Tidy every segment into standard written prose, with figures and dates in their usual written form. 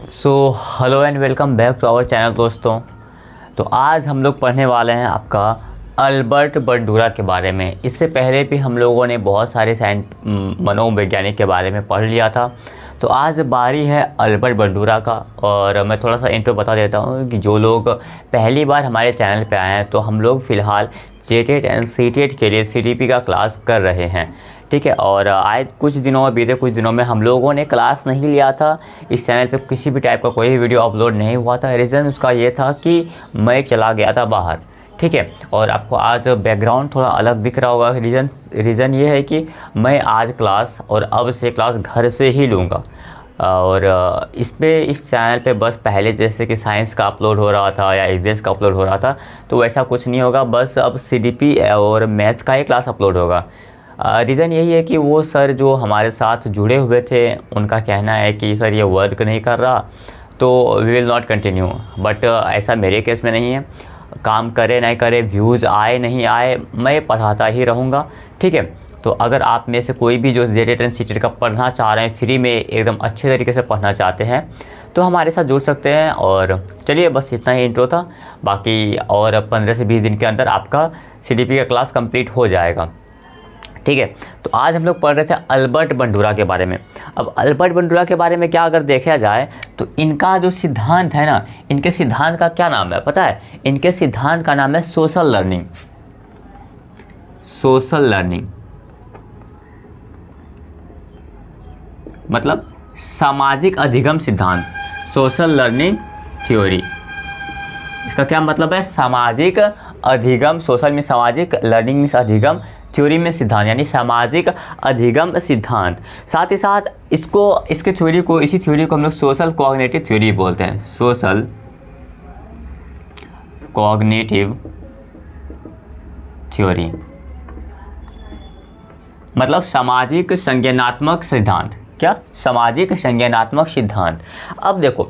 So hello and welcome back to our channel दोस्तों। तो आज हम लोग पढ़ने वाले हैं आपका अल्बर्ट बंडूरा के बारे में। इससे पहले भी हम लोगों ने बहुत सारे मनोवैज्ञानिक के बारे में पढ़ लिया था। तो आज बारी है अल्बर्ट बंडूरा का। और मैं थोड़ा सा इंट्रो बता देता हूँ कि जो लोग पहली बार हमारे चैनल पे आए हैं, तो हम लोग फ़िलहाल जेटेट एंड सीटेट के लिए सीटीपी का क्लास कर रहे हैं, ठीक है। और आज बीते कुछ दिनों में हम लोगों ने क्लास नहीं लिया था। इस चैनल पे किसी भी टाइप का कोई भी वीडियो अपलोड नहीं हुआ था। रीज़न उसका ये था कि मैं चला गया था बाहर, ठीक है। और आपको आज बैकग्राउंड थोड़ा अलग दिख रहा होगा। रीज़न ये है कि मैं आज क्लास और अब से क्लास घर से ही लूँगा। और इस चैनल पे बस पहले जैसे कि साइंस का अपलोड हो रहा था या ईवीएस का अपलोड हो रहा था, तो वैसा कुछ नहीं होगा। बस अब सीडीपी और मैथ्स का ही क्लास अपलोड होगा। रीज़न यही है कि वो सर जो हमारे साथ जुड़े हुए थे, उनका कहना है कि सर ये वर्क नहीं कर रहा, तो we will not continue. But ऐसा मेरे केस में नहीं है। काम करे नहीं करे, व्यूज़ आए नहीं आए, मैं पढ़ाता ही रहूँगा, ठीक है। तो अगर आप में से कोई भी जो जेटेट एंड सीटेट का पढ़ना चाह रहे हैं, फ्री में एकदम अच्छे तरीके से पढ़ना चाहते हैं, तो हमारे साथ जुड़ सकते हैं। और चलिए, बस इतना ही इंट्रो था। बाकी और 15 से 20 दिन के अंदर आपका सीडीपी का क्लास कंप्लीट हो जाएगा, ठीक है। तो आज हम लोग पढ़ रहे थे अल्बर्ट बंडूरा के बारे में। अब अल्बर्ट बंडूरा के बारे में क्या अगर देखा जाए, तो इनका जो सिद्धांत है ना, इनके सिद्धांत का क्या नाम है पता है? इनके सिद्धांत का नाम है सोशल लर्निंग। सोशल लर्निंग मतलब सामाजिक अधिगम सिद्धांत, सोशल लर्निंग थ्योरी। इसका क्या मतलब है? सामाजिक अधिगम, सोशल में सामाजिक, लर्निंग में अधिगम, थ्योरी में सिद्धांत, यानी सामाजिक अधिगम सिद्धांत। साथ ही साथ इसी थ्योरी को हम लोग सोशल कॉग्निटिव थ्योरी बोलते हैं। सोशल कॉग्निटिव थ्योरी मतलब सामाजिक संज्ञानात्मक सिद्धांत। क्या? सामाजिक संज्ञानात्मक सिद्धांत। अब देखो,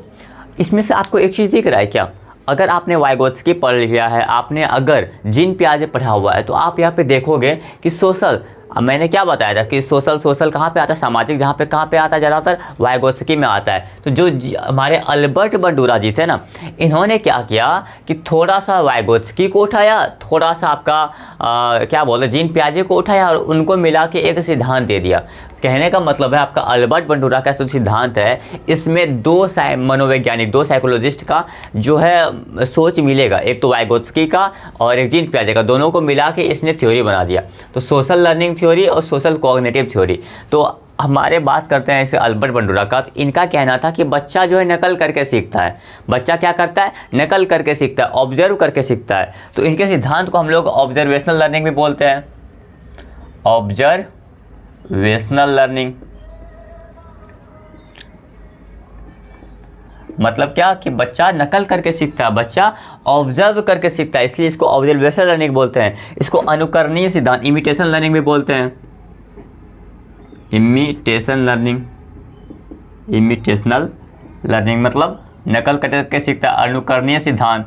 इसमें से आपको एक चीज़ दिख रहा है क्या? अगर आपने वाइगोत्स्की पढ़ लिया है, आपने अगर जीन पियाजे पढ़ा हुआ है, तो आप यहाँ पे देखोगे कि सोशल, मैंने क्या बताया था कि सोशल कहाँ पे आता है? सामाजिक, जहाँ पे कहाँ पे आता है? ज़्यादातर वाइगोत्स्की में आता है। तो जो हमारे अल्बर्ट बंडूरा जी थे ना, इन्होंने क्या किया कि थोड़ा सा वाइगोत्स्की को उठाया, थोड़ा सा आपका क्या बोलते, जीन पियाजे को उठाया और उनको मिला के एक सिद्धांत दे दिया। कहने का मतलब है, आपका अल्बर्ट बंडूरा का जो सिद्धांत है, इसमें दो साइकोलॉजिस्ट का जो है सोच मिलेगा। एक तो वाइगोत्स्की का और एक जीन पियाजे का, दोनों को मिला के इसने थ्योरी बना दिया। तो सोशल लर्निंग थ्योरी और सोशल कॉग्निटिव थ्योरी। तो हमारे बात करते हैं ऐसे अल्बर्ट बंडूरा का। तो इनका कहना था कि बच्चा जो है नकल करके सीखता है। बच्चा क्या करता है? नकल करके सीखता है, ऑब्जर्व करके सीखता है। तो इनके सिद्धांत को हम लोग ऑब्जर्वेशनल लर्निंग भी बोलते हैं। ऑब्जर्वेशनल लर्निंग मतलब क्या कि बच्चा नकल करके सीखता है, बच्चा ऑब्जर्व करके सीखता है, इसलिए इसको ऑब्जर्वेशनल लर्निंग बोलते हैं। इसको अनुकरणीय सिद्धांत, इमिटेशन लर्निंग भी बोलते हैं। इमिटेशनल लर्निंग मतलब नकल करके सीखता है, अनुकरणीय सिद्धांत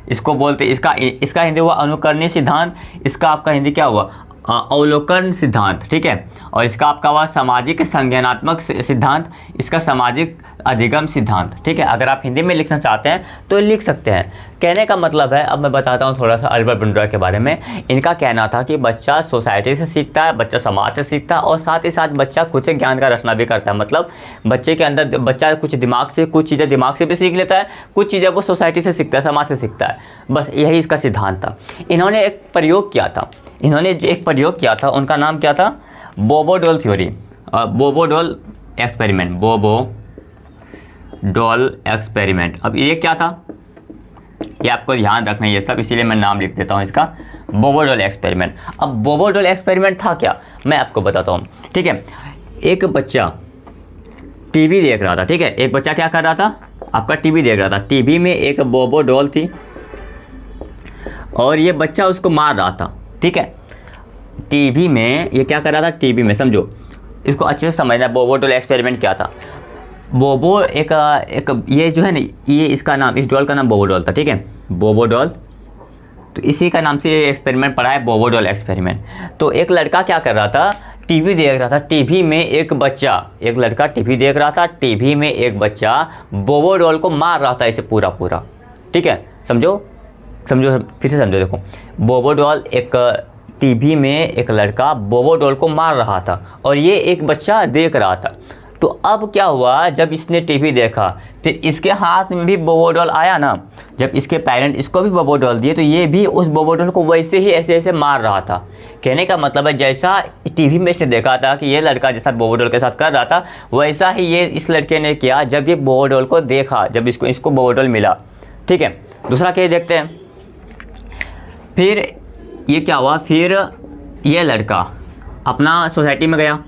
इसको बोलते। इसका हिंदी हुआ अनुकरणीय सिद्धांत, इसका आपका हिंदी क्या हुआ? अवलोकन सिद्धांत, ठीक है। और इसका आपका हुआ सामाजिक संज्ञानात्मक सिद्धांत, इसका सामाजिक अधिगम सिद्धांत, ठीक है। अगर आप हिंदी में लिखना चाहते हैं तो लिख सकते हैं। कहने का मतलब है, अब मैं बताता हूँ थोड़ा सा अल्बर्ट बंडूरा के बारे में। इनका कहना था कि बच्चा सोसाइटी से सीखता है, बच्चा समाज से सीखता है, और साथ ही साथ बच्चा खुद से ज्ञान का रचना भी करता है। मतलब बच्चे के अंदर बच्चा कुछ चीज़ें दिमाग से भी सीख लेता है, कुछ चीज़ें वो सोसाइटी से सीखता है, समाज से सीखता है। बस यही इसका सिद्धांत था। इन्होंने एक प्रयोग किया था, उनका नाम क्या था? बोबोडोल थ्योरी, बोबोडोल एक्सपेरिमेंट। अब ये क्या था, ये आपको ध्यान रखना है ये सब, इसीलिए मैं नाम लिख देता हूँ इसका, बोबोडोल एक्सपेरिमेंट। अब बोबोडोल एक्सपेरिमेंट था क्या, मैं आपको बताता हूँ, ठीक है। एक बच्चा टीवी देख रहा था, ठीक है। एक बच्चा क्या कर रहा था? आपका टीवी देख रहा था। टीवी में एक बोबोडोल थी और ये बच्चा उसको मार रहा था, ठीक है। टीवी में ये क्या कर रहा था? टीवी में, समझो, इसको अच्छे से समझना। बोबोडोल एक्सपेरिमेंट क्या था? एक ये जो है ना, ये इसका नाम, इस डॉल का नाम बोबोडोल था, ठीक है। बोबोडोल, तो इसी का नाम से ये एक्सपेरिमेंट पड़ा है, बोबोडोल एक्सपेरिमेंट। तो एक लड़का क्या कर रहा था टीवी देख रहा था, टीवी में एक बच्चा, एक लड़का टीवी देख रहा था, टीवी में एक बच्चा बोबो डॉल को मार रहा था इसे पूरा पूरा। ठीक है, समझो समझो, फिर से समझो। देखो, बोबो डॉल, एक टीवी में एक लड़का बोबो डॉल को मार रहा था और ये एक बच्चा देख रहा था। तो अब क्या हुआ, जब इसने टीवी देखा फिर इसके हाथ में भी बोबो डॉल आया ना, जब इसके पेरेंट इसको भी बोबो डॉल दिए तो ये भी उस बोबो डॉल को वैसे ही ऐसे ऐसे मार रहा था। कहने का मतलब है जैसा टीवी में इसने देखा था कि ये लड़का जैसा बोबो डॉल के साथ कर रहा था, वैसा ही ये इस लड़के ने किया जब ये बोबो डॉल को देखा, जब इसको बोबो डॉल मिला। ठीक है, दूसरा केस देखते हैं। फिर ये क्या हुआ, फिर ये लड़का अपना सोसाइटी में गया।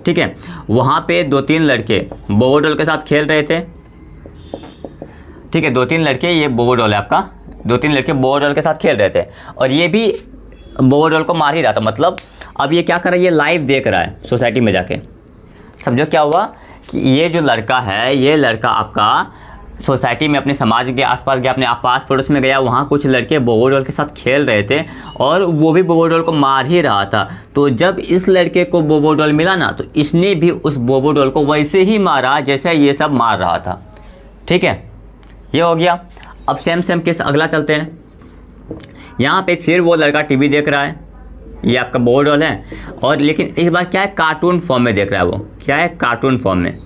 ठीक है, वहाँ पे 2-3 लड़के बोबो डॉल के साथ खेल रहे थे। ठीक है, 2-3 लड़के, ये बोबो डॉल है आपका, 2-3 लड़के बोबो डॉल के साथ खेल रहे थे और ये भी बोबो डॉल को मार ही रहा था। मतलब अब ये क्या कर रहा है, ये लाइव देख रहा है सोसाइटी में जाके। समझो क्या हुआ कि ये जो लड़का है, ये लड़का आपका सोसाइटी में अपने समाज के आसपास गया, अपने पास पड़ोस में गया, वहाँ कुछ लड़के बोबो डॉल के साथ खेल रहे थे और वो भी बोबो डॉल को मार ही रहा था। तो जब इस लड़के को बोबो डॉल मिला ना, तो इसने भी उस बोबो डॉल को वैसे ही मारा जैसे ये सब मार रहा था। ठीक है, ये हो गया। अब सेम केस अगला चलते हैं। यहाँ पे फिर वो लड़का टीवी देख रहा है, ये आपका बोबो डॉल है, और लेकिन इस बार क्या है, कार्टून फॉर्म में देख रहा है। वो क्या है, कार्टून फॉर्म में।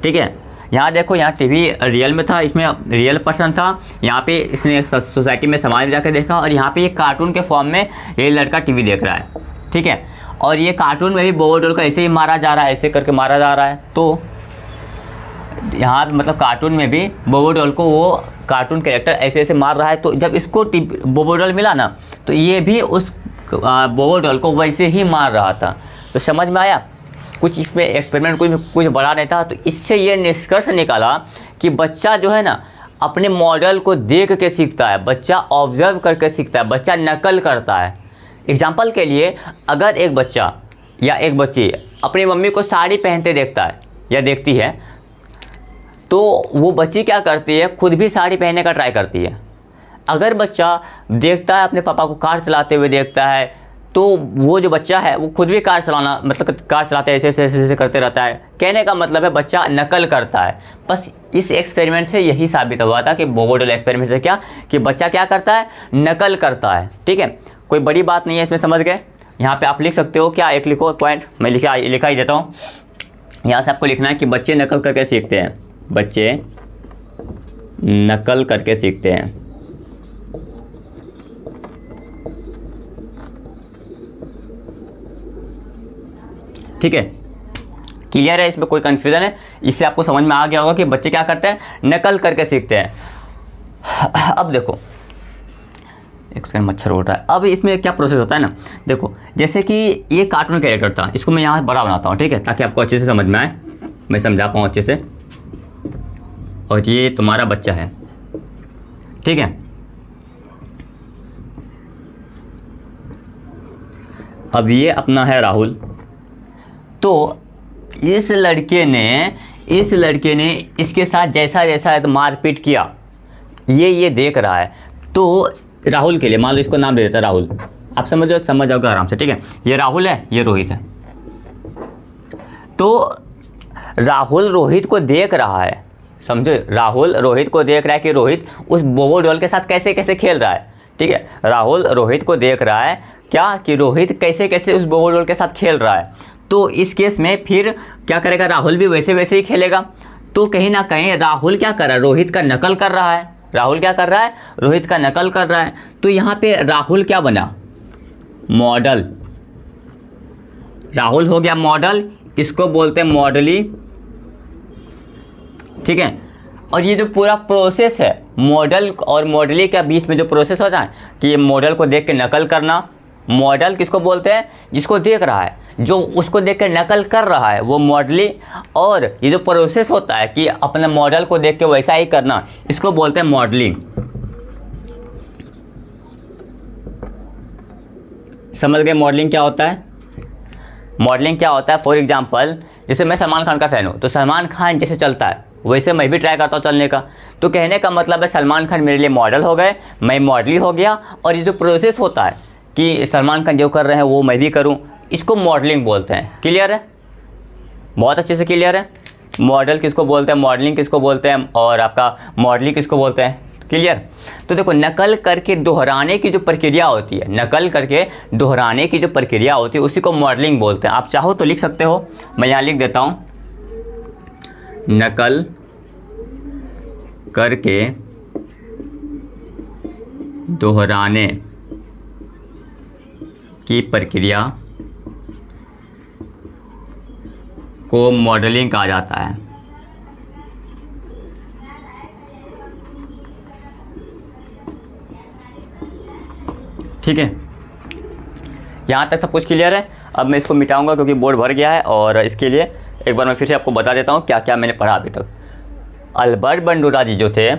ठीक है, यहाँ देखो, यहाँ टीवी रियल में था, इसमें रियल पर्सन था। यहाँ पे इसने सोसाइटी में समाज में जाकर देखा और यहाँ पे ये कार्टून के फॉर्म में ये लड़का टीवी देख रहा है। ठीक है, और ये कार्टून में भी बोबो डॉल को ऐसे ही मारा जा रहा है, ऐसे करके मारा जा रहा है। तो यहाँ मतलब कार्टून में भी बोबो डॉल को वो कार्टून कैरेक्टर ऐसे ऐसे मार रहा है। तो जब इसको बोबो डॉल मिला ना, तो ये भी उस बोबो डॉल को वैसे ही मार रहा था। तो समझ में आया, कुछ इस पर एक्सपेरिमेंट कुछ बड़ा नहीं था। तो इससे ये निष्कर्ष निकाला कि बच्चा जो है ना, अपने मॉडल को देख के सीखता है, बच्चा ऑब्जर्व करके सीखता है, बच्चा नकल करता है। एग्जाम्पल के लिए, अगर एक बच्चा या एक बच्ची अपनी मम्मी को साड़ी पहनते देखता है या देखती है, तो वो बच्ची क्या करती है, खुद भी साड़ी पहनने का ट्राई करती है। अगर बच्चा देखता है अपने पापा को कार चलाते हुए देखता है, तो वो जो बच्चा है वो खुद भी कार चलाना, मतलब कार चलाते ऐसे ऐसे करते रहता है। कहने का मतलब है बच्चा नकल करता है। बस इस एक्सपेरिमेंट से यही साबित हुआ था कि बोबो डॉल एक्सपेरिमेंट से क्या, कि बच्चा क्या करता है, नकल करता है। ठीक है, कोई बड़ी बात नहीं है, इसमें समझ गए। यहाँ पे आप लिख सकते हो, क्या एक लिखो पॉइंट, मैं लिखा ही देता हूँ। यहाँ से आपको लिखना है कि बच्चे नकल करके सीखते हैं, बच्चे नकल करके सीखते हैं। ठीक है, क्लियर है, इसमें कोई कंफ्यूजन है? इससे आपको समझ में आ गया होगा कि बच्चे क्या करते हैं, नकल करके सीखते हैं। अब देखो, एक सेकंड, मच्छर उड़ रहा है। अब इसमें क्या प्रोसेस होता है ना, देखो, जैसे कि ये कार्टून कैरेक्टर था, इसको मैं यहाँ बड़ा बनाता हूँ। ठीक है, ताकि आपको अच्छे से समझ में आए, मैं समझा पाऊँ अच्छे से। और ये तुम्हारा बच्चा है। ठीक है, अब ये अपना है राहुल। तो इस लड़के ने इसके साथ जैसा जैसा मारपीट किया, ये देख रहा है। तो राहुल के लिए मान लो इसको नाम दे देता है राहुल, आप समझ जाओगे आराम से। ठीक है, ये राहुल है, ये रोहित है। तो राहुल रोहित को देख रहा है, समझो, राहुल रोहित को देख रहा है कि रोहित उस बोबो डॉल के साथ कैसे कैसे खेल रहा है। ठीक है, राहुल रोहित को देख रहा है क्या, कि रोहित कैसे कैसे उस बोबो डॉल के साथ खेल रहा है। तो इस केस में फिर क्या करेगा, राहुल भी वैसे वैसे ही खेलेगा। तो कहीं ना कहीं राहुल क्या कर रहा है, रोहित का नकल कर रहा है। राहुल क्या कर रहा है, रोहित का नकल कर रहा है। तो यहाँ पे राहुल क्या बना, मॉडल। राहुल हो गया मॉडल, इसको बोलते हैं मॉडली। ठीक है, और ये जो पूरा प्रोसेस है मॉडल और मॉडली के बीच में जो प्रोसेस होता है कि ये मॉडल को देख के नकल करना, मॉडल किसको बोलते हैं, जिसको देख रहा है, जो उसको देख के नकल कर रहा है वो मॉडली। और ये जो प्रोसेस होता है कि अपने मॉडल को देख के वैसा ही करना, इसको बोलते हैं मॉडलिंग। समझ गए मॉडलिंग क्या होता है? मॉडलिंग क्या होता है, फॉर एग्जांपल, जैसे मैं सलमान खान का फ़ैन हूँ, तो सलमान खान जैसे चलता है वैसे मैं भी ट्राई करता हूँ चलने का। तो कहने का मतलब है सलमान खान मेरे लिए मॉडल हो गए, मैं मॉडली हो गया। और ये जो प्रोसेस होता है कि सलमान खान जो कर रहे हैं वो मैं भी करूं, इसको मॉडलिंग बोलते हैं। क्लियर है? बहुत अच्छे से क्लियर है। मॉडल किसको बोलते हैं, मॉडलिंग किसको बोलते हैं, और आपका मॉडलिंग किसको बोलते हैं। क्लियर? तो देखो, नकल करके दोहराने की जो प्रक्रिया होती है, नकल करके दोहराने की जो प्रक्रिया होती है उसी को मॉडलिंग बोलते हैं। आप चाहो तो लिख सकते हो, मैं यहाँ लिख देता हूँ, नकल करके दोहराने की प्रक्रिया को मॉडलिंग कहा जाता है। ठीक है, यहाँ तक सब कुछ क्लियर है। अब मैं इसको मिटाऊंगा क्योंकि बोर्ड भर गया है, और इसके लिए एक बार मैं फिर से आपको बता देता हूँ क्या क्या मैंने पढ़ा अभी तक। अल्बर्ट बंडूरा जी जो थे,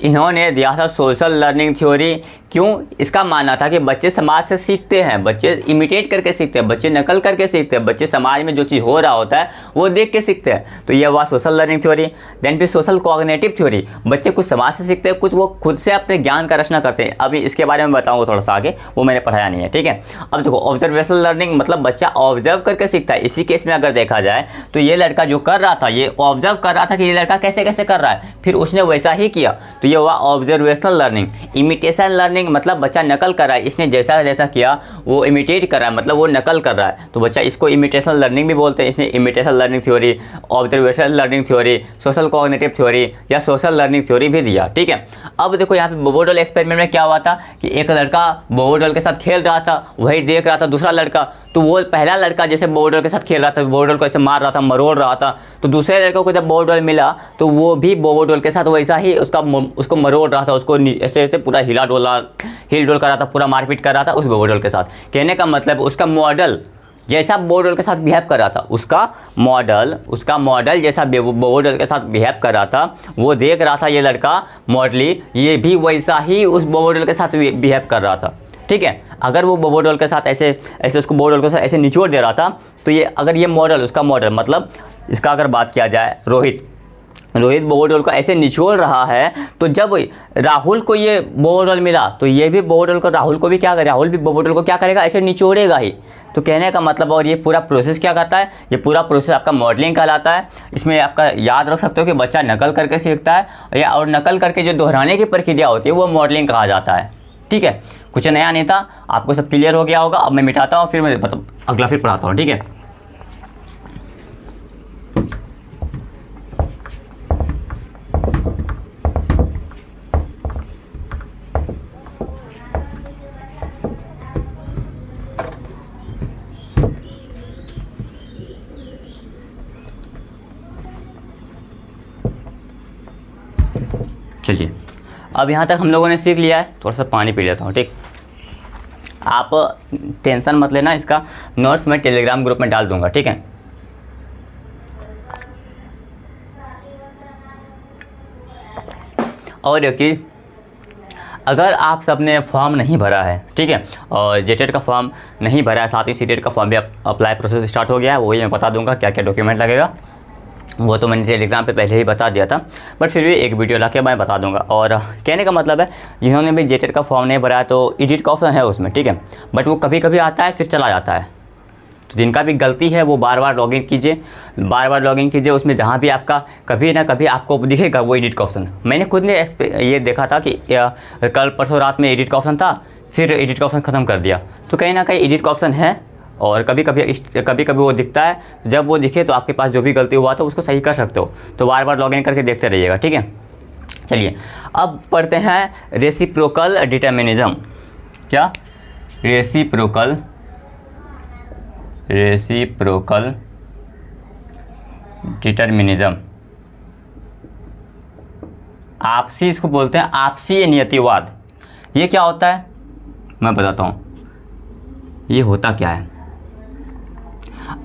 इन्होंने दिया था सोशल लर्निंग थ्योरी। क्यों? इसका मानना था कि बच्चे समाज से सीखते हैं, बच्चे इमिटेट करके सीखते हैं, बच्चे नकल करके सीखते हैं, बच्चे समाज में जो चीज़ हो रहा होता है वो देख के सीखते हैं। तो ये हुआ सोशल लर्निंग थ्योरी। देन फिर सोशल कॉग्निटिव थ्योरी, बच्चे कुछ समाज से सीखते हैं, कुछ वो खुद से अपने ज्ञान का रचना करते हैं। अभी इसके बारे में बताऊँगा थोड़ा सा आगे, वो मैंने पढ़ाया नहीं है। ठीक है, अब देखो, ऑब्जर्वेशनल लर्निंग मतलब बच्चा ऑब्जर्व करके सीखता है। इसी केस में अगर देखा जाए तो ये लड़का जो कर रहा था, ये ऑब्जर्व कर रहा था कि ये लड़का कैसे कैसे कर रहा है, फिर उसने वैसा ही किया, तो ये हुआ ऑब्जर्वेशनल लर्निंग। इमिटेशन लर्निंग मतलब बच्चा नकल कर रहा है, इसने जैसा जैसा किया वो इमिटेट कर रहा है, मतलब वो नकल कर रहा है, तो बच्चा इसको इमिटेशन लर्निंग भी बोलते हैं। इसने imitation learning theory, observational learning theory, social cognitive theory या सोशल लर्निंग थ्योरी भी दिया। ठीक है, अब देखो यहाँ पे बोबोडोल एक्सपेरिमेंट में क्या हुआ था कि एक लड़का बोबोडोल के साथ खेल रहा था, वही देख रहा था दूसरा लड़का, तो वो पहला लड़का जैसे बोबोडोल के साथ खेल रहा था, बोबोडोल को ऐसे मार रहा था, मरोड़ रहा था, तो दूसरे लड़के को जब बोबोडोल मिला तो वो भी बोबोडोल के साथ वैसा ही उसको मरोड़ रहा था, उसको ऐसे ऐसे पूरा हिल डोल कर रहा था, पूरा मारपीट कर रहा था उस बोबोडोल के साथ। कहने का मतलब उसका मॉडल जैसा बोबोडोल के साथ बिहेव कर रहा था, उसका मॉडल जैसा बोबोडोल के साथ बिहेव कर रहा था, वो देख रहा था ये लड़का मॉडली, ये भी वैसा ही उस बोबोडोल के साथ बिहेव कर रहा था। ठीक है, अगर वो बोबोडोल के साथ ऐसे उसको बोबोडोल के साथ ऐसे निचोड़ दे रहा था, तो ये अगर ये मॉडल, उसका मॉडल मतलब इसका अगर बात किया जाए, रोहित बोबोडोल को ऐसे निचोड़ रहा है, तो जब राहुल को ये बोबोडोल मिला तो ये भी बोबोडोल को, राहुल को भी क्या करेगा, राहुल भी बोबोडोल को क्या करेगा, ऐसे निचोड़ेगा ही। तो कहने का मतलब, और ये पूरा प्रोसेस क्या करता है, ये पूरा प्रोसेस आपका मॉडलिंग कहलाता है। इसमें आपका याद रख सकते हो कि बच्चा नकल करके सीखता है, और नकल करके जो दोहराने की प्रक्रिया होती है वो मॉडलिंग कहा जाता है। ठीक है, कुछ नया नहीं था, आपको सब क्लियर हो गया होगा। अब मैं मिटाता हूँ, फिर मैं अगला फिर पढ़ाता हूँ। ठीक है, चलिए, अब यहाँ तक हम लोगों ने सीख लिया है। थोड़ा सा पानी पी लेता हूँ। ठीक, आप टेंशन मत लेना, इसका नोट्स मैं टेलीग्राम ग्रुप में डाल दूंगा। ठीक है, और एक चीज़, अगर आप सबने फॉर्म नहीं भरा है, ठीक है, और जेटेट का फॉर्म नहीं भरा है, साथ ही सीटेट का फॉर्म भी अप्लाई प्रोसेस स्टार्ट हो गया है, वही मैं बता दूंगा क्या क्या डॉक्यूमेंट लगेगा, वो तो मैंने टेलीग्राम पे पहले ही बता दिया था, बट फिर भी एक वीडियो ला के मैं बता दूंगा। और कहने का मतलब है, जिन्होंने भी जेटेट का फॉर्म नहीं भरा है तो एडिट का ऑप्शन है उसमें, ठीक है, बट वो कभी कभी आता है फिर चला जाता है, तो जिनका भी गलती है वो बार बार लॉगिन कीजिए, उसमें जहाँ भी आपका कभी ना कभी आपको दिखेगा वो एडिट का ऑप्शन। मैंने खुद ने ये देखा था कि कल परसों रात में एडिट का ऑप्शन था, फिर एडिट का ऑप्शन ख़त्म कर दिया, तो कहीं ना कहीं एडिट का ऑप्शन है, और कभी कभी वो दिखता है। जब वो दिखे तो आपके पास जो भी गलती हुआ था उसको सही कर सकते हो, तो बार बार लॉगिन करके देखते रहिएगा। ठीक है, चलिए अब पढ़ते हैं रेसिप्रोकल डिटर्मिनिज्म। क्या? रेसिप्रोकल डिटर्मिनिज्म, आपसी, इसको बोलते हैं आपसी नियतिवाद। ये क्या होता है मैं बताता हूँ, ये होता क्या है।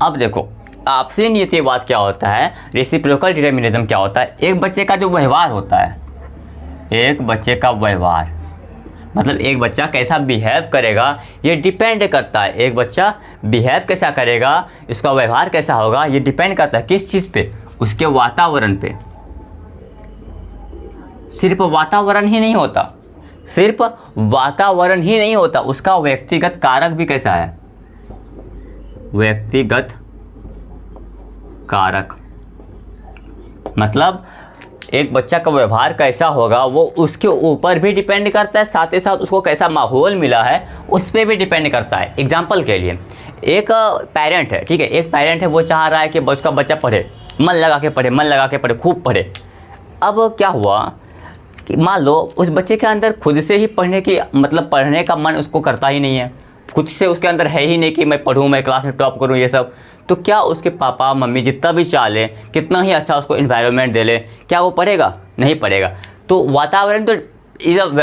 अब देखो, आपसी नियतिवाद क्या होता है, रेसिप्रोकल डिटर्मिनिज्म क्या होता है। एक बच्चे का जो व्यवहार होता है, एक बच्चे का व्यवहार मतलब एक बच्चा कैसा बिहेव करेगा ये डिपेंड करता है। एक बच्चा बिहेव कैसा करेगा, इसका व्यवहार कैसा होगा, ये डिपेंड करता है किस चीज़ पे, उसके वातावरण पे। सिर्फ वातावरण ही नहीं होता, उसका व्यक्तिगत कारक भी कैसा है, व्यक्तिगत कारक, मतलब एक बच्चा का व्यवहार कैसा होगा वो उसके ऊपर भी डिपेंड करता है, साथ ही साथ उसको कैसा माहौल मिला है उस पर भी डिपेंड करता है। एग्जाम्पल के लिए एक पेरेंट है, ठीक है, एक पेरेंट है, वो चाह रहा है कि उसका बच्चा पढ़े, मन लगा के पढ़े, मन लगा के पढ़े, खूब पढ़े। अब क्या हुआ कि मान लो उस बच्चे के अंदर खुद से ही पढ़ने की मतलब पढ़ने का मन उसको करता ही नहीं है, खुद से उसके अंदर है ही नहीं कि मैं पढूं, मैं क्लास में टॉप करूं, ये सब। तो क्या उसके पापा मम्मी जितना भी चाह लें, कितना ही अच्छा उसको इन्वायरमेंट दे ले, क्या वो पढ़ेगा? नहीं पढ़ेगा। तो वातावरण तो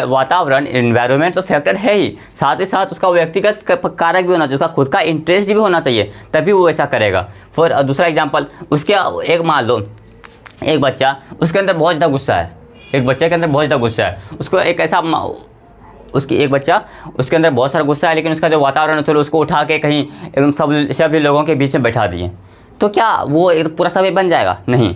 वातावरण इन्वायरमेंट तो फैक्टर है ही, साथ ही साथ उसका व्यक्तिगत कारक भी होना चाहिए, उसका खुद का इंटरेस्ट भी होना चाहिए, तभी वो ऐसा करेगा। फिर दूसरा एग्जाम्पल, उसके एक मान लो एक बच्चा, उसके अंदर बहुत ज़्यादा गुस्सा है, एक बच्चे के अंदर बहुत ज़्यादा गुस्सा है, उसको एक ऐसा एक बच्चा उसके अंदर बहुत सारा गुस्सा है, लेकिन उसका जो वातावरण है चलो उसको उठा के कहीं एकदम सभी लोगों के बीच में बैठा दिए, तो क्या वो एक पूरा सभी बन जाएगा? नहीं।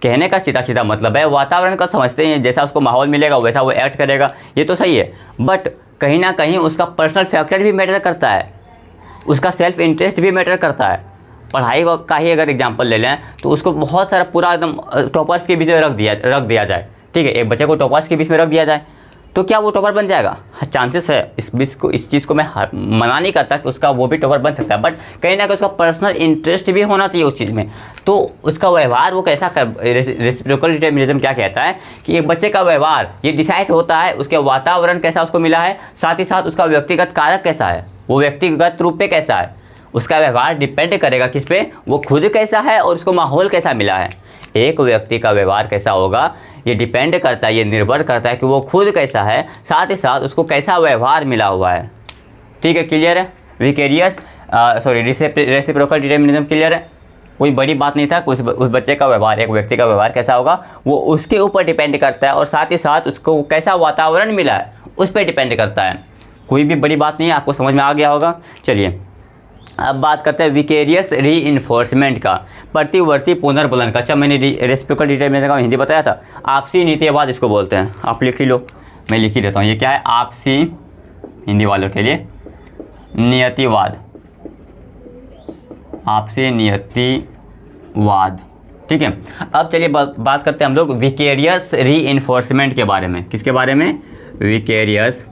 कहने का सीधा सीधा मतलब है वातावरण का समझते हैं, जैसा उसको माहौल मिलेगा वैसा वो एक्ट करेगा, ये तो सही है, बट कहीं ना कहीं उसका पर्सनल फैक्टर भी मैटर करता है, उसका सेल्फ इंटरेस्ट भी मैटर करता है। पढ़ाई का ही अगर एग्जांपल ले लें तो उसको बहुत सारा पूरा एकदम टॉपर्स के बीच में रख दिया जाए, ठीक है, एक बच्चे को टॉपर्स के बीच में रख दिया जाए, तो क्या वो टॉपर बन जाएगा? चांसेस है। इस चीज़ को मैं मना नहीं करता कि उसका वो भी टॉपर बन सकता है, बट कहीं ना कहीं उसका पर्सनल इंटरेस्ट भी होना चाहिए उस चीज़ में। तो उसका व्यवहार वो कैसा कर, रेसिप्रोकल डिटरमिनिज्म क्या कहता है कि एक बच्चे का व्यवहार ये डिसाइड होता है उसके वातावरण कैसा उसको मिला है, साथ ही साथ उसका व्यक्तिगत कारक कैसा है, वो व्यक्तिगत रूप पे कैसा है, उसका व्यवहार डिपेंड करेगा किस पे, वो खुद कैसा है और उसको माहौल कैसा मिला है। एक व्यक्ति का व्यवहार कैसा होगा ये डिपेंड करता है, ये निर्भर करता है कि वो खुद कैसा है, साथ ही साथ उसको कैसा व्यवहार मिला हुआ है। ठीक है, क्लियर है? विकेरियस रेसिप्रोकल डिटरमिनिज्म क्लियर है? कोई बड़ी बात नहीं था। उस बच्चे का व्यवहार, एक व्यक्ति का व्यवहार कैसा होगा वो उसके ऊपर डिपेंड करता है, और साथ ही साथ उसको कैसा वातावरण मिला है उस पर डिपेंड करता है। कोई भी बड़ी बात नहीं है, आपको समझ में आ गया होगा। चलिए अब बात करते हैं विकेरियस रीइंफोर्समेंट का, प्रतिवर्ती पुनर्बलन का। अच्छा, मैंने रेसिप्रोकल डिटरमिनिज्म का हिंदी बताया था, आपसी नीतिवाद इसको बोलते हैं। आप लिख ही लो, मैं लिख ही देता हूँ। ये क्या है? आपसी, हिंदी वालों के लिए, नियतिवाद, आपसी नियतिवाद। ठीक है, अब चलिए बात करते हैं हम लोग विकेरियस रीइंफोर्समेंट के बारे में। किसके बारे में? Vicarious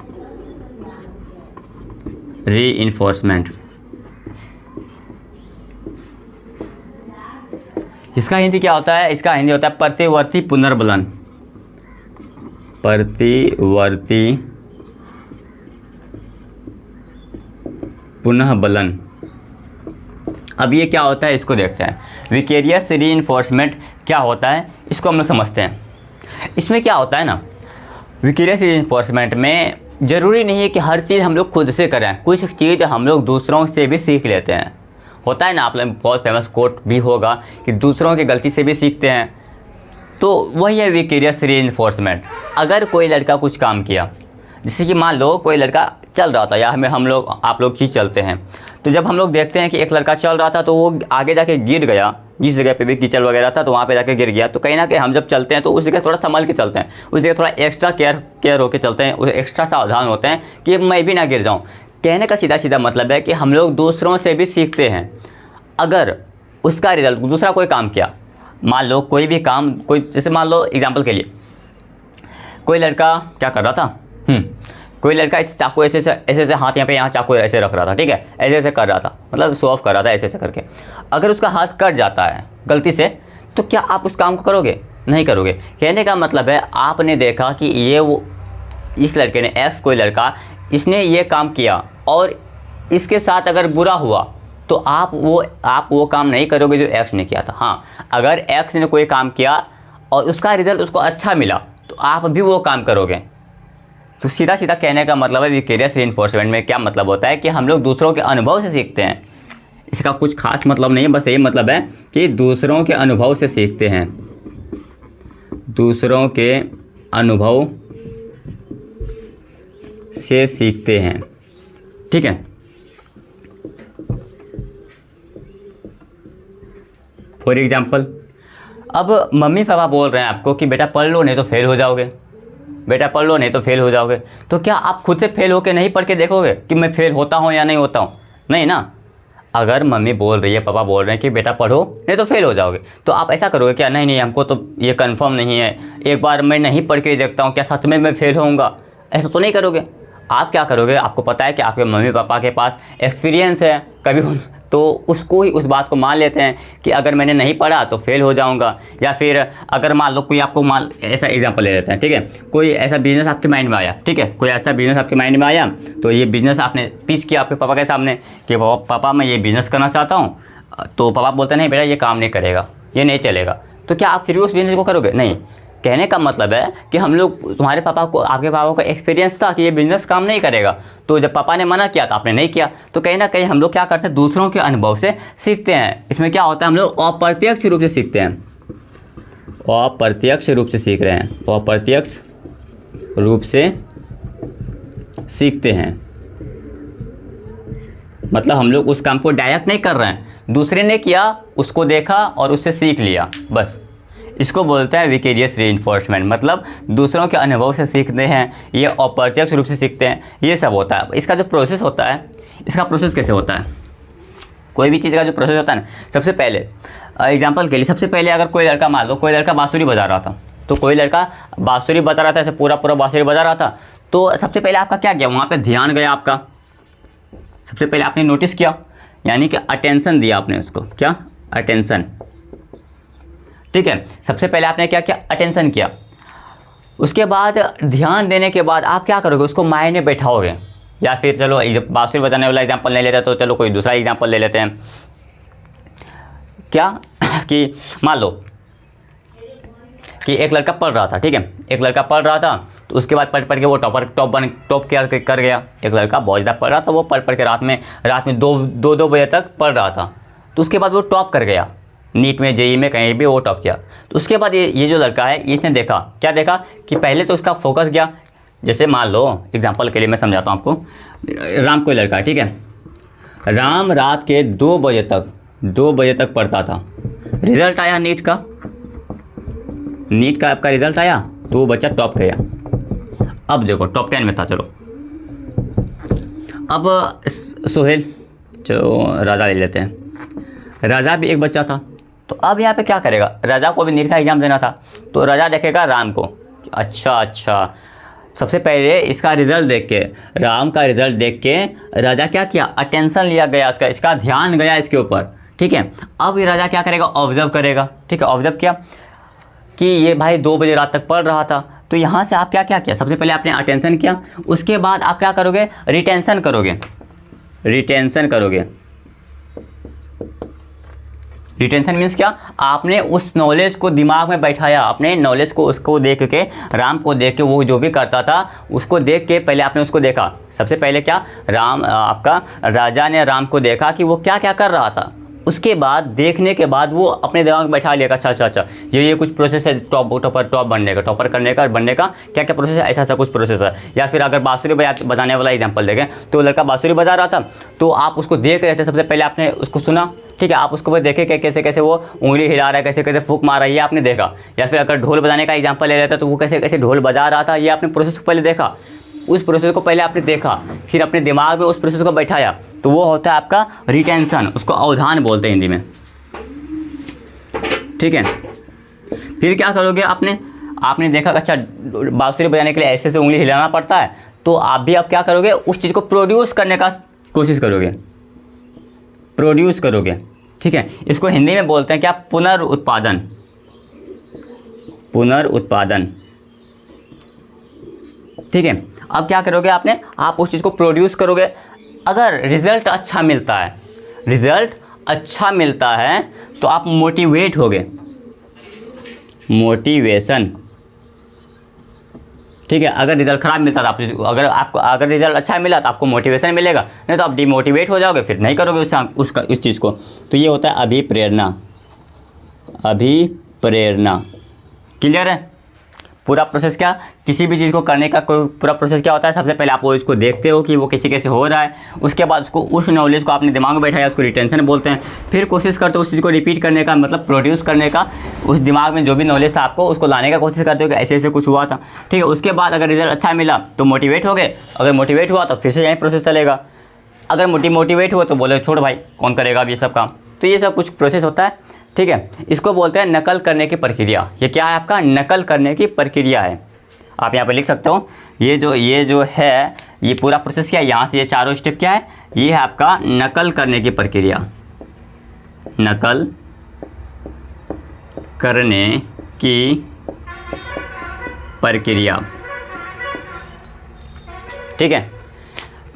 reinforcement. इसका हिंदी क्या होता है? इसका हिंदी होता है प्रतिवर्ती पुनर्बलन, प्रतिवर्ती पुनः बलन। अब ये क्या होता है इसको देखते हैं। विकेरियस रीइंफोर्समेंट क्या होता है इसको हम लोग समझते हैं। इसमें क्या होता है ना, विकेरियस रीइंफोर्समेंट में ज़रूरी नहीं है कि हर चीज़ हम लोग खुद से करें, कुछ चीज़ हम लोग दूसरों से भी सीख लेते हैं। होता है ना, आप लोग बहुत फेमस कोट भी होगा कि दूसरों की गलती से भी सीखते हैं, तो वही है विकेरियस रीइंफोर्समेंट। अगर कोई लड़का कुछ काम किया, जैसे कि मान लो कोई लड़का चल रहा था, या आप लोग चीज़ चलते हैं, तो जब हम लोग देखते हैं कि एक लड़का चल रहा था तो वो आगे जाके गिर गया, जिस जगह पे भी कीचड़ वगैरह था तो वहाँ पे जाके गिर गया, तो कहीं ना कहीं हम जब चलते हैं तो उस जगह थोड़ा संभल के चलते हैं, उस जगह थोड़ा एक्स्ट्रा केयर होकर चलते हैं, एक्स्ट्रा सावधान होते हैं कि मैं भी ना गिर जाऊँ। कहने का सीधा सीधा मतलब है कि हम लोग दूसरों से भी सीखते हैं। अगर उसका रिजल्ट, दूसरा कोई काम किया, मान लो कोई भी काम, कोई जैसे मान लो एग्जांपल के लिए कोई लड़का क्या कर रहा था, कोई लड़का इस चाकू ऐसे हाथ यहाँ चाकू ऐसे रख रहा था, ठीक है, ऐसे कर रहा था, मतलब शो ऑफ कर रहा था ऐसे करके। अगर उसका हाथ कट जाता है गलती से, तो क्या आप उस काम को करोगे? नहीं करोगे। कहने का मतलब है आपने देखा कि इस लड़के ने, एक्स कोई लड़का, इसने ये काम किया और इसके साथ अगर बुरा हुआ तो आप वो काम नहीं करोगे जो एक्स ने किया था। हाँ, अगर एक्स ने कोई काम किया और उसका रिजल्ट उसको अच्छा मिला तो आप भी वो काम करोगे। तो सीधा सीधा कहने का मतलब है विकेरियस रीइंफोर्समेंट में क्या मतलब होता है कि हम लोग दूसरों के अनुभव से सीखते हैं। इसका कुछ खास मतलब नहीं है, बस यही मतलब है कि दूसरों के अनुभव से सीखते हैं, दूसरों के अनुभव से सीखते हैं। ठीक है, फॉर एग्जाम्पल, अब मम्मी पापा बोल रहे हैं आपको कि बेटा पढ़ लो नहीं तो फेल हो जाओगे, बेटा पढ़ लो नहीं तो फेल हो जाओगे, तो क्या आप खुद से फेल होकर नहीं पढ़ के देखोगे कि मैं फेल होता हूँ या नहीं होता हूँ? नहीं ना। अगर मम्मी बोल रही है, पापा बोल रहे हैं कि बेटा पढ़ो नहीं तो फेल हो जाओगे, तो आप ऐसा करोगे क्या? नहीं नहीं, हमको तो ये कंफर्म नहीं है, एक बार मैं नहीं पढ़ के देखता हूँ, क्या सच में मैं फेल होऊंगा? ऐसा तो नहीं करोगे। आप क्या करोगे? आपको पता है कि आपके मम्मी पापा के पास एक्सपीरियंस है कभी, तो उसको ही उस बात को मान लेते हैं कि अगर मैंने नहीं पढ़ा तो फेल हो जाऊंगा। या फिर अगर मान लो कोई आपको ऐसा एग्जांपल ले लेते हैं, ठीक है, कोई ऐसा बिजनेस आपके माइंड में आया, ठीक है, कोई ऐसा बिजनेस आपके माइंड में आया, तो ये बिजनेस आपने पिच किया आपके पापा के सामने कि पापा मैं ये बिज़नेस करना चाहता हूँ, तो पापा बोलते हैं नहीं बेटा ये काम नहीं करेगा, ये नहीं चलेगा। तो क्या आप फिर भी उस बिज़नेस को करोगे? नहीं। कहने का मतलब है कि हम लोग, तुम्हारे पापा को, आपके पापा को एक्सपीरियंस था कि ये बिज़नेस काम नहीं करेगा, तो जब पापा ने मना किया तो आपने नहीं किया। तो कहीं ना कहीं हम लोग क्या करते हैं, दूसरों के अनुभव से सीखते हैं। इसमें क्या होता है, हम लोग अप्रत्यक्ष रूप से सीखते हैं, अप्रत्यक्ष रूप से सीख रहे हैं, अप्रत्यक्ष रूप से सीखते हैं। मतलब हम लोग उस काम को डायरेक्ट नहीं कर रहे हैं, दूसरे ने किया उसको देखा और उससे सीख लिया, बस। इसको बोलते हैं विकेरियस रीइंफोर्समेंट, मतलब दूसरों के अनुभव से सीखते हैं, ये अप्रत्यक्ष रूप से सीखते हैं, ये सब होता है। इसका जो प्रोसेस होता है, इसका प्रोसेस कैसे होता है, कोई भी चीज़ का जो प्रोसेस होता है ना, सबसे पहले एग्जांपल के लिए, सबसे पहले अगर कोई लड़का, मान लो कोई लड़का बांसुरी बजा रहा था, तो कोई लड़का बांसुरी बजा रहा था, ऐसे पूरा बांसुरी बजा रहा था, तो सबसे पहले आपका क्या किया, वहाँ पर ध्यान गया आपका, सबसे पहले आपने नोटिस किया, यानी कि अटेंशन दिया आपने उसको, क्या? अटेंशन, ठीक है। सबसे पहले आपने क्या किया? अटेंशन किया। उसके बाद ध्यान देने के बाद आप क्या करोगे, उसको माइंड में बैठाओगे। या फिर चलो बांसुरी बजाने वाला एग्जांपल नहीं लेते तो चलो कोई दूसरा एग्जांपल ले लेते हैं, क्या कि मान लो कि एक लड़का पढ़ रहा था, ठीक है, एक लड़का पढ़ रहा था, तो उसके बाद पढ़ के वो टॉप कर गया। एक लड़का बहुत ज़्यादा पढ़ रहा था, वो पढ़ के रात में दो बजे तक पढ़ रहा था, तो उसके बाद वो टॉप कर गया, नीट में, जेई में, कहीं भी वो टॉप किया। तो उसके बाद ये जो लड़का है, इसने देखा, क्या देखा कि पहले तो उसका फोकस गया, जैसे मान लो एग्जांपल के लिए मैं समझाता हूँ आपको, राम कोई लड़का है, ठीक है, राम रात के 2 बजे तक पढ़ता था, रिजल्ट आया नीट का आपका रिजल्ट आया, तो वो बच्चा टॉप गया। अब देखो टॉप 10 में था, चलो अब सोहेल, चलो राजा ले लेते हैं, राजा भी एक बच्चा था, तो अब यहाँ पे क्या करेगा, राजा को भी नीट का एग्जाम देना था, तो राजा देखेगा राम को, अच्छा, सबसे पहले इसका रिजल्ट देख के, राम का रिजल्ट देख के राजा क्या किया, अटेंशन लिया गया उसका, इसका ध्यान गया इसके ऊपर, ठीक है। अब ये राजा क्या करेगा, ऑब्जर्व करेगा, ठीक है, ऑब्जर्व किया कि ये भाई 2 बजे रात तक पढ़ रहा था, तो यहाँ से आप क्या किया, सबसे पहले आपने अटेंशन किया, उसके बाद आप क्या करोगे, रिटेंशन करोगे। रिटेंशन मीन्स क्या, आपने उस नॉलेज को दिमाग में बैठाया, अपने नॉलेज को, उसको देख के, राम को देख के, वो जो भी करता था उसको देख के पहले आपने उसको देखा। सबसे पहले क्या, आपका राजा ने राम को देखा कि वो क्या क्या कर रहा था, उसके बाद देखने के बाद वो अपने दिमाग में बैठा लिया, अच्छा ये कुछ प्रोसेस है टॉप बनने का क्या क्या प्रोसेस है, ऐसा कुछ प्रोसेस है। या फिर अगर बांसुरी बजाने वाला एग्जांपल देखें, तो लड़का बांसुरी बजा रहा था, तो आप उसको देख रहे थे, सबसे पहले आपने उसको सुना, ठीक है, आप उसको भी देखे कि कैसे कैसे वो उंगली हिला रहा है, कैसे कैसे फूंक मार रहा है, ये आपने देखा। या फिर अगर ढोल बजाने का एग्जांपल ले लेता तो वो कैसे कैसे ढोल बजा रहा था, ये आपने प्रोसेस को पहले देखा, उस प्रोसेस को पहले आपने देखा, फिर अपने दिमाग में उस प्रोसेस को बैठाया, तो वो होता है आपका रिटेंशन, उसको अवधान बोलते हैं हिंदी में, ठीक है। फिर क्या करोगे, आपने देखा अच्छा बांसुरी बजाने के लिए ऐसे ऐसे उंगली हिलाना पड़ता है, तो आप भी अब क्या करोगे, उस चीज़ को प्रोड्यूस करने का कोशिश करोगे, ठीक है। इसको हिंदी में बोलते हैं क्या, पुनर्उत्पादन, ठीक है। अब क्या करोगे, आप उस चीज़ को प्रोड्यूस करोगे। अगर रिज़ल्ट अच्छा मिलता है तो आप मोटिवेट होगे, मोटिवेशन, ठीक है। अगर रिजल्ट ख़राब मिलता था, अगर रिजल्ट अच्छा मिला तो आपको मोटिवेशन मिलेगा, नहीं तो आप डिमोटिवेट हो जाओगे, फिर नहीं करोगे उस चीज़ को। तो ये होता है अभिप्रेरणा। क्लियर है पूरा प्रोसेस? क्या किसी भी चीज़ को करने का कोई पूरा प्रोसेस क्या होता है, सबसे पहले आप वो इसको देखते हो कि वो कैसे हो रहा है, उसके बाद उस नॉलेज को आपने दिमाग में बैठाया, उसको रिटेंशन बोलते हैं। फिर कोशिश करते हो उस चीज़ को रिपीट करने का, मतलब प्रोड्यूस करने का, उस दिमाग में जो भी नॉलेज था आपको उसको लाने का कोशिश करते हो कि ऐसे ऐसे कुछ हुआ था, ठीक है। उसके बाद अगर रिजल्ट अच्छा मिला तो मोटिवेट हो गए, अगर मोटिवेट हुआ तो फिर से यही प्रोसेस चलेगा, अगर मोटिवेट हुआ तो बोले छोड़ भाई कौन करेगा अब ये सब काम। तो ये सब कुछ प्रोसेस होता है, ठीक है। इसको बोलते हैं नकल करने की प्रक्रिया। ये क्या है आपका? नकल करने की प्रक्रिया है। आप यहाँ पे लिख सकते हो ये जो है ये पूरा प्रोसेस क्या है, यहाँ से ये चारों स्टेप क्या है, ये है आपका नकल करने की प्रक्रिया। नकल करने की प्रक्रिया, ठीक है।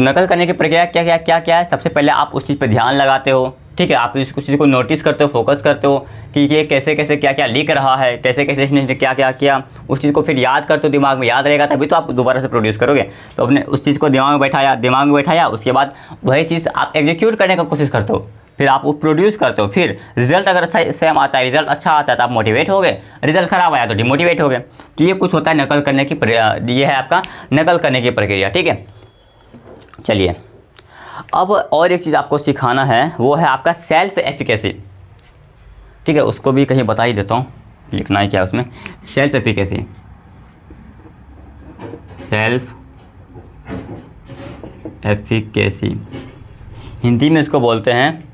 नकल करने की प्रक्रिया क्या है? सबसे पहले आप उस चीज़ पे ध्यान लगाते हो, ठीक है। आप उस चीज़ को नोटिस करते हो, फोकस करते हो कि ये कैसे कैसे क्या क्या लिख रहा है, कैसे कैसे इसने क्या क्या किया, उस चीज़ को फिर याद करते हो, दिमाग में याद रहेगा तभी तो आप दोबारा से प्रोड्यूस करोगे। तो अपने उस चीज़ को दिमाग में बैठाया, उसके बाद वही चीज़ आप एग्जीक्यूट करने का कोशिश करते हो, फिर आप वो प्रोड्यूस करते हो। फिर रिजल्ट अगर सेम आता है, रिजल्ट अच्छा आता है तो आप मोटिवेट हो गए, रिजल्ट खराब आया तो डिमोटिवेट हो गए। तो ये कुछ होता है नकल करने की ये है आपका नकल करने की प्रक्रिया, ठीक है। चलिए अब और एक चीज़ आपको सिखाना है, वो है आपका सेल्फ एफिकेसी, ठीक है। उसको भी कहीं बता ही देता हूँ, लिखना है क्या उसमें, self efficacy. Self efficacy Hindi में इसको बोलते हैं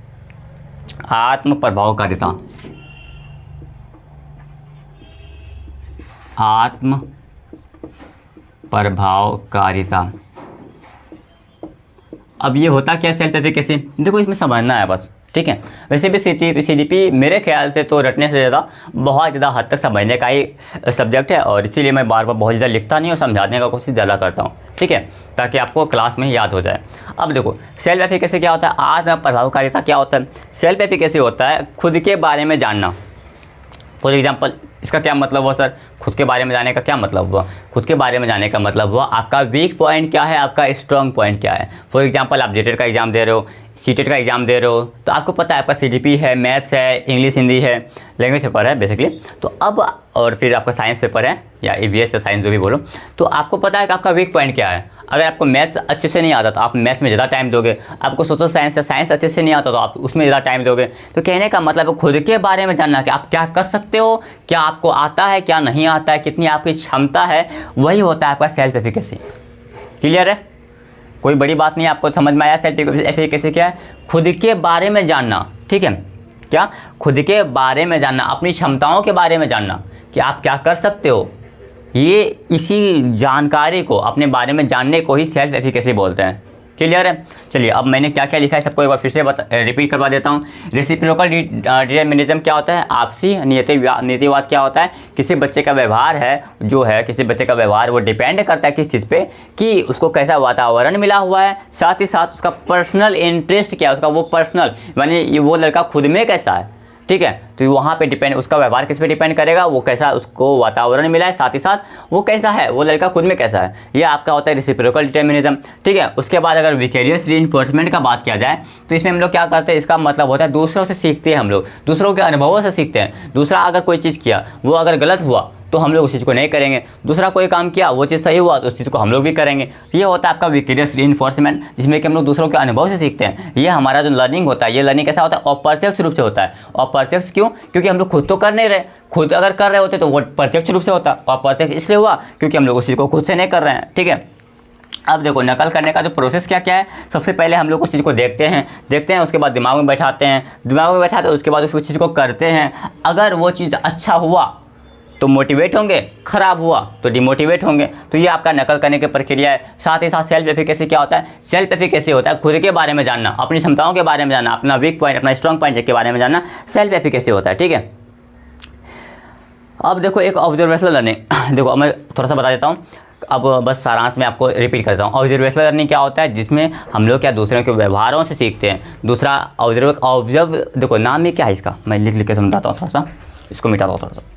आत्म प्रभावकारिता। आत्म प्रभावकारिता। अब ये होता क्या सेल्फ एफिकेसी, देखो इसमें समझना है बस, ठीक है। वैसे भी CGP मेरे ख्याल से तो रटने से ज़्यादा बहुत ज़्यादा हद तक समझने का ही सब्जेक्ट है, और इसीलिए मैं बार बार बहुत ज़्यादा लिखता नहीं और समझाने का कोशिश ज़्यादा करता हूँ, ठीक है, ताकि आपको क्लास में ही याद हो जाए। अब देखो सेल्फ एफिकेसी क्या होता है, आत्म प्रभावकारिता क्या होता है। सेल्फ एफिकेसी होता है खुद के बारे में जानना। फॉर एग्जाम्पल इसका क्या मतलब हुआ सर, खुद के बारे में जानने का क्या मतलब हुआ? खुद के बारे में जानने का मतलब हुआ आपका वीक पॉइंट क्या है, आपका स्ट्रॉन्ग पॉइंट क्या है। फॉर एग्जांपल आप जेटेट का एग्ज़ाम दे रहे हो, सीटेट का एग्ज़ाम दे रहे हो, तो आपको पता है आपका CGP है, मैथ्स है, इंग्लिश हिंदी है, लैंग्वेज पेपर है बेसिकली। तो अब और फिर आपका साइंस पेपर है या EVS या साइंस जो भी बोलो, तो आपको पता है कि आपका वीक पॉइंट क्या है। अगर आपको मैथ्स अच्छे से नहीं आता तो आप मैथ्स में ज़्यादा टाइम दोगे, आपको सोशल साइंस या साइंस अच्छे से नहीं आता तो आप उसमें ज़्यादा टाइम दोगे। तो कहने का मतलब है खुद के बारे में जानना कि आप क्या कर सकते हो, क्या आपको आता है, क्या नहीं आता है, कितनी आपकी क्षमता है, वही होता है आपका सेल्फ एफिकेसी। क्लियर है? कोई बड़ी बात नहीं, आपको समझ में आया सेल्फ एफिकेसी क्या है? खुद के बारे में जानना, ठीक है। क्या? खुद के बारे में जानना, अपनी क्षमताओं के बारे में जानना कि आप क्या कर सकते हो। ये इसी जानकारी को, अपने बारे में जानने को ही सेल्फ एफिकेसी बोलते हैं। क्लियर है? चलिए अब मैंने क्या क्या लिखा है सबको एक बार फिर से रिपीट करवा देता हूँ। रेसिप्रोकल डिटरमिनिज्म क्या होता है? आपसी नीतिवाद क्या होता है? किसी बच्चे का व्यवहार है जो है, किसी बच्चे का व्यवहार वो डिपेंड करता है किस चीज़ पे, कि उसको कैसा वातावरण मिला हुआ है, साथ ही साथ उसका पर्सनल इंटरेस्ट क्या है, उसका वो पर्सनल यानी वो लड़का खुद में कैसा है, ठीक है। तो वहाँ पे डिपेंड, उसका व्यवहार किस पे डिपेंड करेगा, वो कैसा उसको वातावरण मिला है, साथ ही साथ वो कैसा है, वो लड़का खुद में कैसा है। ये आपका होता है रेसिप्रोकल डिटरमिनिज्म, ठीक है। उसके बाद अगर विकेरियस रीइंफोर्समेंट का बात किया जाए तो इसमें हम लोग क्या करते हैं, इसका मतलब होता है दूसरों से सीखते हैं, हम लोग दूसरों के अनुभवों से सीखते हैं। दूसरा अगर कोई चीज़ किया वो अगर गलत हुआ तो हम लोग उस चीज़ को नहीं करेंगे, दूसरा कोई काम किया वो चीज़ सही हुआ तो उस चीज़ को हम लोग भी करेंगे। ये होता है आपका विकेरियस रीइंफोर्समेंट, जिसमें कि हम लोग दूसरों के अनुभव से सीखते हैं। ये हमारा जो लर्निंग होता है, ये लर्निंग कैसा होता है? अप्रत्यक्ष रूप से होता है। अप्रत्यक्ष क्यों? क्योंकि हम लोग खुद तो कर नहीं रहे, खुद अगर कर रहे होते तो वो प्रत्यक्ष रूप से होता। अप्रत्यक्ष इसलिए हुआ क्योंकि हम लोग उस चीज़ को खुद से नहीं कर रहे हैं, ठीक है। अब देखो नकल करने का जो प्रोसेस क्या क्या है। सबसे पहले हम लोग उस चीज़ को देखते हैं, उसके बाद दिमाग में बैठाते हैं, उसके बाद उस चीज़ को करते हैं। अगर वो चीज़ अच्छा हुआ तो मोटिवेट होंगे, ख़राब हुआ तो डिमोटिवेट होंगे। तो ये आपका नकल करने की प्रक्रिया है। साथ ही साथ सेल्फ एफिकेसी क्या होता है? सेल्फ एफिकेसी होता है खुद के बारे में जानना, अपनी क्षमताओं के बारे में जानना, अपना वीक पॉइंट, अपना स्ट्रॉन्ग पॉइंट के बारे में जानना, सेल्फ एफिकेसी होता है, ठीक है। अब देखो एक ऑब्जर्वेशनल लर्निंग, देखो मैं थोड़ा सा बता देता हूँ, अब बस सारांश में आपको रिपीट करता हूँ। ऑब्जर्वेशनल लर्निंग क्या होता है? जिसमें हम लोग क्या दूसरों के व्यवहारों से सीखते हैं। दूसरा ऑब्जर्व, देखो नाम में क्या है इसका, मैं लिख के समझाता हूँ, थोड़ा सा इसको मिटाता हूँ थोड़ा सा।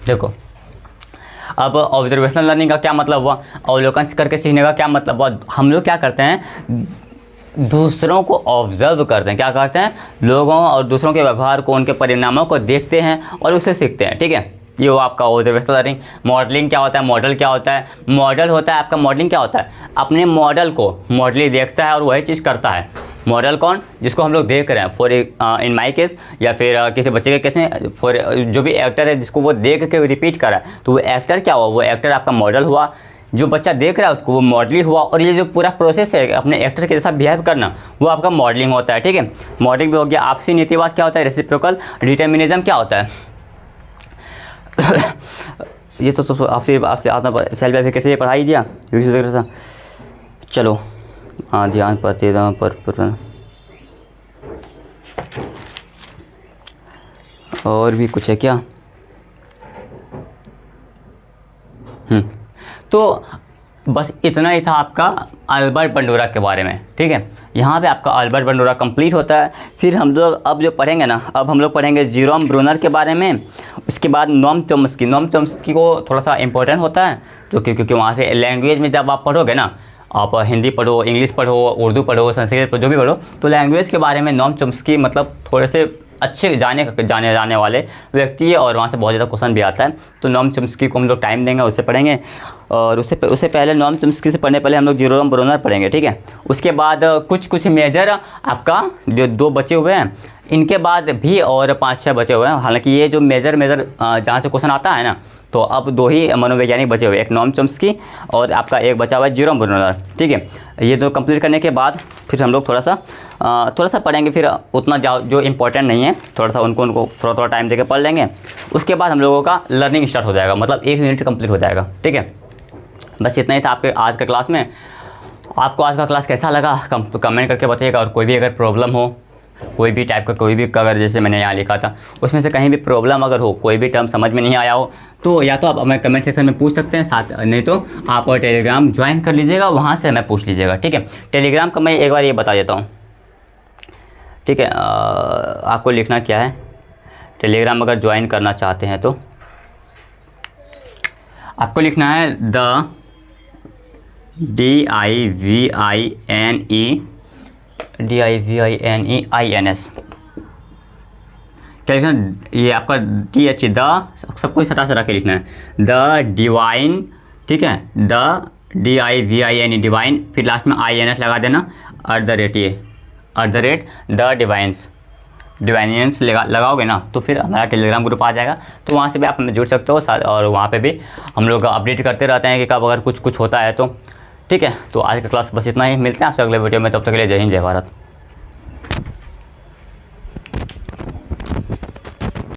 देखो अब ऑब्जर्वेशनल लर्निंग का क्या मतलब हुआ, अवलोकन करके सीखने का क्या मतलब हुआ। हम लोग क्या करते हैं, दूसरों को ऑब्जर्व करते हैं, क्या करते हैं, लोगों और दूसरों के व्यवहार को, उनके परिणामों को देखते हैं और उससे सीखते हैं, ठीक है। ये वो आपका ऑब्जर्वेशनल लर्निंग। मॉडलिंग क्या होता है, मॉडल क्या होता है, मॉडल होता है आपका, मॉडलिंग क्या होता है, अपने मॉडल को मॉडली देखता है और वही चीज़ करता है। मॉडल कौन, जिसको हम लोग देख रहे हैं, फॉर इन माई केस या फिर किसी बच्चे के केस में फॉर जो भी एक्टर है जिसको वो देख के रिपीट कर रहा है, तो वो एक्टर क्या हुआ, वो एक्टर आपका मॉडल हुआ। जो बच्चा देख रहा है उसको वो मॉडलिंग हुआ। और ये जो पूरा प्रोसेस है अपने एक्टर के जैसा बिहेव करना, वो आपका मॉडलिंग होता है। ठीक है, मॉडलिंग भी हो गया। आपसी नीतिवाद क्या होता है, रेसिप्रोकल डिटर्मिनिज्म क्या होता है ये तो आपसे आपने सेल्फ एफिकेसी पढ़ाई दिया। चलो हाँ, ध्यान पर और भी कुछ है क्या? तो बस इतना ही था आपका अल्बर्ट बंडोरा के बारे में। ठीक है, यहाँ पे आपका अल्बर्ट बंडोरा कंप्लीट होता है। फिर हम लोग अब जो पढ़ेंगे ना, अब हम लोग पढ़ेंगे जेरोम ब्रूनर के बारे में। उसके बाद नोम चॉम्स्की। नोम चॉम्स्की को थोड़ा सा इंपॉर्टेंट होता है जो क्योंकि वहाँ से लैंग्वेज में जब आप पढ़ोगे ना, आप हिंदी पढ़ो, इंग्लिश पढ़ो, उर्दू पढ़ो, संस्कृत पढ़ो, जो भी पढ़ो, तो लैंग्वेज के बारे में नोम चॉम्स्की मतलब थोड़े से अच्छे जाने वाले व्यक्ति है और वहाँ से बहुत ज़्यादा क्वेश्चन भी आता है। तो नोम चॉम्स्की को हम लोग टाइम देंगे, उससे पढ़ेंगे। और उससे पहले नोम चॉम्स्की से पढ़ने पहले हम लोग जेरोम ब्रूनर पढ़ेंगे। ठीक है, उसके बाद कुछ मेजर आपका जो 2 बचे हुए हैं, इनके बाद भी और 5-6 बचे हुए हैं। हालांकि ये जो मेजर जहाँ से क्वेश्चन आता है ना, तो अब 2 ही मनोवैज्ञानिक बचे हुए, एक नोम चॉम्स्की और आपका एक बचा हुआ है जेरोम ब्रूनर। ठीक है, ये तो कंप्लीट करने के बाद फिर हम लोग थोड़ा सा पढ़ेंगे। फिर उतना जो इम्पोर्टेंट नहीं है, थोड़ा सा उनको थोड़ा टाइम देकर पढ़ लेंगे। उसके बाद हम लोगों का लर्निंग स्टार्ट हो जाएगा, मतलब 1 यूनिट कंप्लीट हो जाएगा। ठीक है, बस इतना ही था आपके आज का क्लास में। आपको आज का क्लास कैसा लगा कमेंट करके बताइएगा। और कोई भी अगर प्रॉब्लम हो, कोई भी टाइप का, कोई भी अगर जैसे मैंने यहाँ लिखा था उसमें से कहीं भी प्रॉब्लम अगर हो, कोई भी टर्म समझ में नहीं आया हो, तो या तो आप हमें कमेंट सेक्शन में पूछ सकते हैं, साथ नहीं तो आप टेलीग्राम ज्वाइन कर लीजिएगा, वहाँ से हमें पूछ लीजिएगा। ठीक है, टेलीग्राम का मैं एक बार ये बता देता हूँ। ठीक है, आपको लिखना क्या है, टेलीग्राम अगर ज्वाइन करना चाहते हैं तो आपको लिखना है DIVINEINS। क्या लिखना, ये आपका TH सबको सटा के लिखना है, द डिवाइन। ठीक है, द DIVINE डिवाइन, फिर लास्ट में INS लगा देना, @ द डिवाइनियंस लगाओगे ना, तो फिर हमारा टेलीग्राम ग्रुप आ जाएगा। तो वहाँ से भी आप हमें जुड़ सकते हो और वहाँ पे भी हम लोग अपडेट करते रहते हैं कि कब अगर कुछ होता है तो। ठीक है, तो आज का क्लास बस इतना ही। मिलते हैं आपसे अगले वीडियो में, तब तक के लिए जय हिंद, जय भारत।